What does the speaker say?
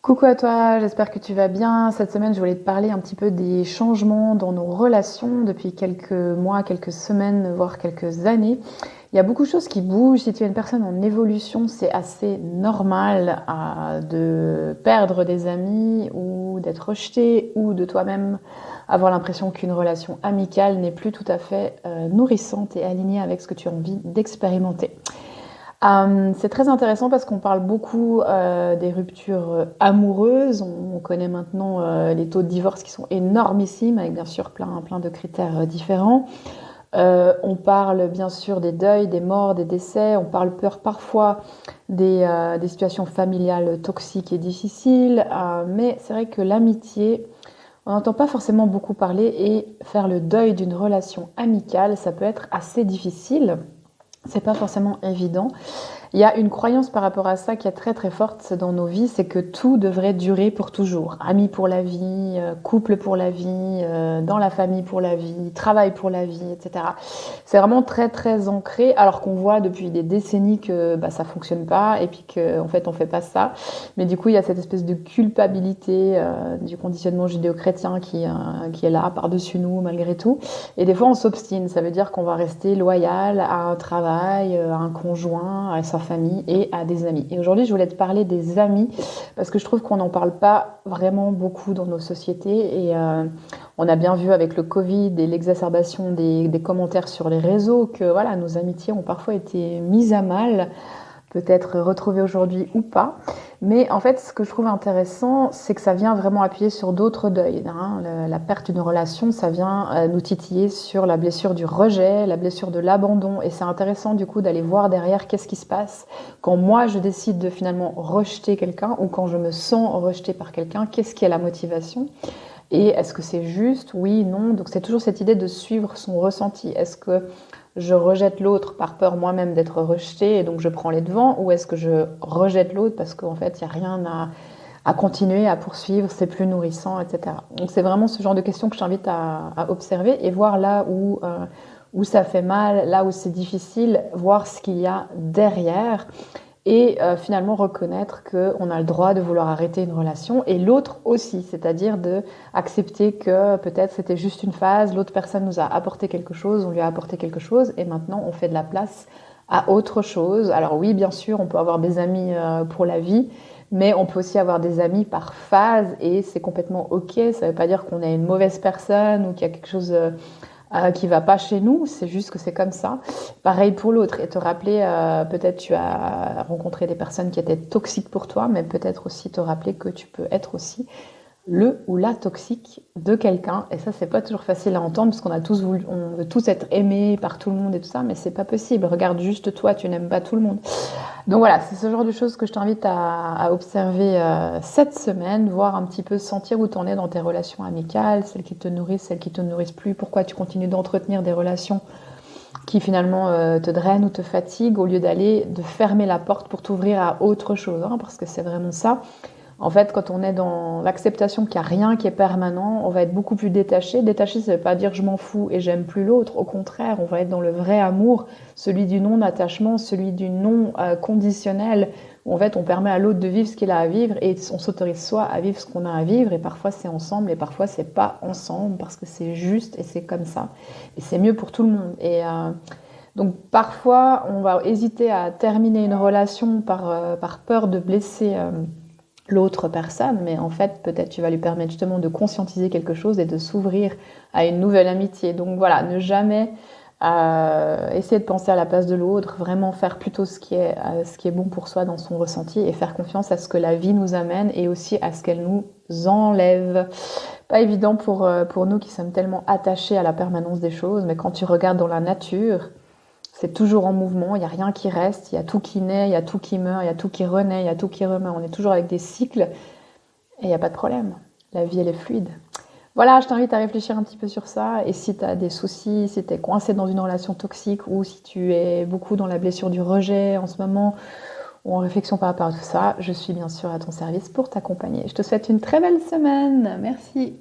Coucou à toi, j'espère que tu vas bien. Cette semaine, je voulais te parler un petit peu des changements dans nos relations depuis quelques mois, quelques semaines, voire quelques années. Il y a beaucoup de choses qui bougent. Si tu es une personne en évolution, c'est assez normal de perdre des amis ou d'être rejeté ou de toi-même avoir l'impression qu'une relation amicale n'est plus tout à fait nourrissante et alignée avec ce que tu as envie d'expérimenter. C'est très intéressant parce qu'on parle beaucoup des ruptures amoureuses. On connaît maintenant les taux de divorce qui sont énormissimes, avec bien sûr plein de critères différents. On parle bien sûr des deuils, des morts, des décès. On parle peur parfois des situations familiales toxiques et difficiles. Mais c'est vrai que l'amitié, on n'entend pas forcément beaucoup parler et faire le deuil d'une relation amicale, ça peut être assez difficile. C'est pas forcément évident. Il y a une croyance par rapport à ça qui est très forte dans nos vies, c'est que tout devrait durer pour toujours. Amis pour la vie, couple pour la vie, dans la famille pour la vie, travail pour la vie, etc. C'est vraiment très ancré, alors qu'on voit depuis des décennies que ça fonctionne pas et puis qu'en fait on fait pas ça. Mais du coup il y a cette espèce de culpabilité du conditionnement judéo-chrétien qui est là par-dessus nous malgré tout. Et des fois on s'obstine, ça veut dire qu'on va rester loyal à un travail, à un conjoint, à sa famille et à des amis. Et aujourd'hui, je voulais te parler des amis parce que je trouve qu'on n'en parle pas vraiment beaucoup dans nos sociétés et on a bien vu avec le Covid et l'exacerbation des commentaires sur les réseaux que voilà, nos amitiés ont parfois été mises à mal, peut-être retrouvées aujourd'hui ou pas. Mais en fait, ce que je trouve intéressant, c'est que ça vient vraiment appuyer sur d'autres deuils. La perte d'une relation, ça vient nous titiller sur la blessure du rejet, la blessure de l'abandon. Et c'est intéressant du coup d'aller voir derrière qu'est-ce qui se passe quand moi je décide de finalement rejeter quelqu'un ou quand je me sens rejetée par quelqu'un, qu'est-ce qui est la motivation ? Et est-ce que c'est juste? Oui, non. Donc c'est toujours cette idée de suivre son ressenti. Est-ce que je rejette l'autre par peur moi-même d'être rejetée et donc je prends les devants, ou est-ce que je rejette l'autre parce qu'en fait il n'y a rien à continuer, à poursuivre, c'est plus nourrissant, etc. Donc c'est vraiment ce genre de questions que je t'invite à observer et voir là où ça fait mal, là où c'est difficile, voir ce qu'il y a derrière et finalement reconnaître qu'on a le droit de vouloir arrêter une relation et l'autre aussi, c'est-à-dire de accepter que peut-être c'était juste une phase, l'autre personne nous a apporté quelque chose, on lui a apporté quelque chose et maintenant on fait de la place à autre chose. Alors oui, bien sûr, on peut avoir des amis pour la vie, mais on peut aussi avoir des amis par phase et c'est complètement ok. Ça veut pas dire qu'on est une mauvaise personne ou qu'il y a quelque chose qui va pas chez nous, c'est juste que c'est comme ça. Pareil pour l'autre, et te rappeler, peut-être tu as rencontré des personnes qui étaient toxiques pour toi, mais peut-être aussi te rappeler que tu peux être aussi le ou la toxique de quelqu'un. Et ça, c'est pas toujours facile à entendre parce qu'on a tous voulu, on veut tous être aimés par tout le monde et tout ça, mais c'est pas possible. Regarde juste toi, tu n'aimes pas tout le monde. Donc voilà, c'est ce genre de choses que je t'invite à observer cette semaine, voir un petit peu, sentir où tu en es dans tes relations amicales, celles qui te nourrissent, celles qui te nourrissent plus, pourquoi tu continues d'entretenir des relations qui finalement te drainent ou te fatiguent au lieu de fermer la porte pour t'ouvrir à autre chose, hein, parce que c'est vraiment ça. En fait, quand on est dans l'acceptation qu'il n'y a rien qui est permanent, on va être beaucoup plus détaché. Détaché, ça ne veut pas dire je m'en fous et j'aime plus l'autre. Au contraire, on va être dans le vrai amour, celui du non-attachement, celui du non-conditionnel, où en fait on permet à l'autre de vivre ce qu'il a à vivre et on s'autorise soi à vivre ce qu'on a à vivre. Et parfois c'est ensemble et parfois c'est pas ensemble parce que c'est juste et c'est comme ça. Et c'est mieux pour tout le monde. Donc parfois on va hésiter à terminer une relation par peur de blesser l'autre personne, mais en fait peut-être tu vas lui permettre justement de conscientiser quelque chose et de s'ouvrir à une nouvelle amitié. Donc voilà, ne jamais essayer de penser à la place de l'autre, vraiment faire plutôt ce qui est bon pour soi dans son ressenti et faire confiance à ce que la vie nous amène et aussi à ce qu'elle nous enlève. Pas évident pour nous qui sommes tellement attachés à la permanence des choses, mais quand tu regardes dans la nature, c'est toujours en mouvement, il n'y a rien qui reste, il y a tout qui naît, il y a tout qui meurt, il y a tout qui renaît, il y a tout qui remeurt. On est toujours avec des cycles et il n'y a pas de problème. La vie, elle est fluide. Voilà, je t'invite à réfléchir un petit peu sur ça. Et si tu as des soucis, si tu es coincé dans une relation toxique ou si tu es beaucoup dans la blessure du rejet en ce moment ou en réflexion par rapport à tout ça, je suis bien sûr à ton service pour t'accompagner. Je te souhaite une très belle semaine. Merci.